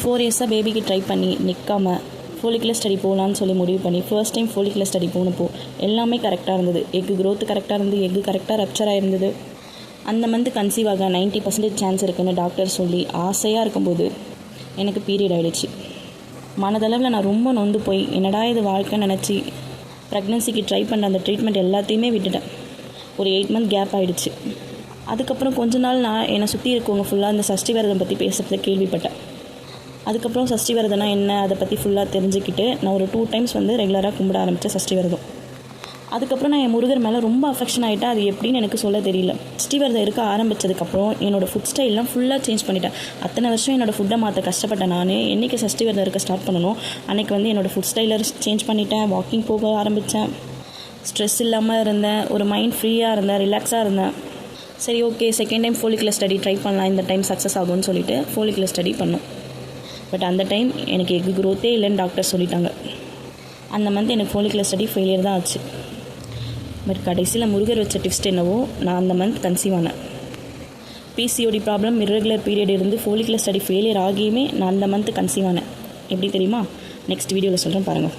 4 இயர்ஸாக பேபிக்கு ட்ரை பண்ணி நிற்காம ஃபோலிகுலர் ஸ்டடி போகலான்னு சொல்லி முடிவு பண்ணி ஃபர்ஸ்ட் டைம் ஃபோலிகுலர் ஸ்டடி போனப்போ எல்லாமே கரெக்டாக இருந்தது. எக்கு க்ரோத் கரெக்டாக இருந்தது, எக்கு கரெக்டாக ரப்சராக இருந்தது. அந்த மந்த் கன்சீவ் ஆக 90% சான்ஸ் இருக்குன்னு டாக்டர் சொல்லி ஆசையாக இருக்கும்போது எனக்கு பீரியட் ஆகிடுச்சு. மனதளவில் நான் ரொம்ப நொந்து போய் என்னடா இது வாழ்க்கைன்னு நினச்சி ப்ரெக்னென்சிக்கு ட்ரை பண்ண அந்த ட்ரீட்மெண்ட் எல்லாத்தையுமே விட்டுட்டேன். ஒரு 8 மந்த் கேப் ஆகிடுச்சு. அதுக்கப்புறம் கொஞ்ச நாள் நான் என்னை சுற்றி இருக்கவங்க ஃபுல்லாக இந்த சஷ்டி விரதம் பற்றி பேசுகிறத கேள்விப்பட்டேன். அதுக்கப்புறம் சஷ்டி விரதம்னா என்ன அதை பற்றி ஃபுல்லாக தெரிஞ்சுக்கிட்டு நான் ஒரு 2 டைம்ஸ் ரெகுலராக கும்பிட ஆரம்பித்தேன் சஷ்டி விரதம். அதுக்கப்புறம் நான் என் முருகர் மேலே ரொம்ப அஃபெக்ஷன் ஆகிட்டேன். அது எப்படின்னு எனக்கு சொல்ல தெரியல. சஷ்டி விரதம் இருக்க ஆரம்பித்ததுக்கப்புறம் என்னோடய ஃபுட் ஸ்டைல்லாம் ஃபுல்லாக சேஞ்ச் பண்ணிட்டேன். அத்தனை வருஷம் என்னோடய ஃபுட்டை மாற்ற கஷ்டப்பட்டேன். நான் என்றைக்கு சஷ்டி விரதம் இருக்க ஸ்டார்ட் பண்ணணும் அன்றைக்கி என்னோடய ஃபுட் ஸ்டைலை சேஞ்ச் பண்ணிட்டேன். வாக்கிங் போக ஆரம்பித்தேன். ஸ்ட்ரெஸ் இல்லாமல் இருந்தேன். ஒரு மைண்ட் ஃப்ரீயாக இருந்தேன், ரிலாக்ஸாக இருந்தேன். சரி okay, second time follicular study try பண்ணலாம், இந்த டைம் சக்ஸஸ் ஆகும்னு சொல்லிட்டு ஃபோலிகுலர் ஸ்டடி பண்ணோம். பட் அந்த டைம் எனக்கு எக்கு க்ரோத்தே இல்லைன்னு டாக்டர் சொல்லிட்டாங்க. அந்த மந்த் எனக்கு ஃபோலிகுலர் ஸ்டடி ஃபெயிலியர் தான் ஆச்சு. பட் கடைசியில் முருகர் வச்ச டிப்ஸ்ட் என்னவோ நான் அந்த மந்த் கன்சீவ் ஆனேன். பிசிஓடி ப்ராப்ளம், இர்ரெகுலர் பீரியட் இருந்து ஃபோலிகுலர் ஸ்டடி ஃபெயிலியர் ஆகியுமே நான் அந்த மந்த் கன்சீவ் ஆனேன். எப்படி தெரியுமா? நெக்ஸ்ட் வீடியோவில் சொல்கிறேன் பாருங்கள்.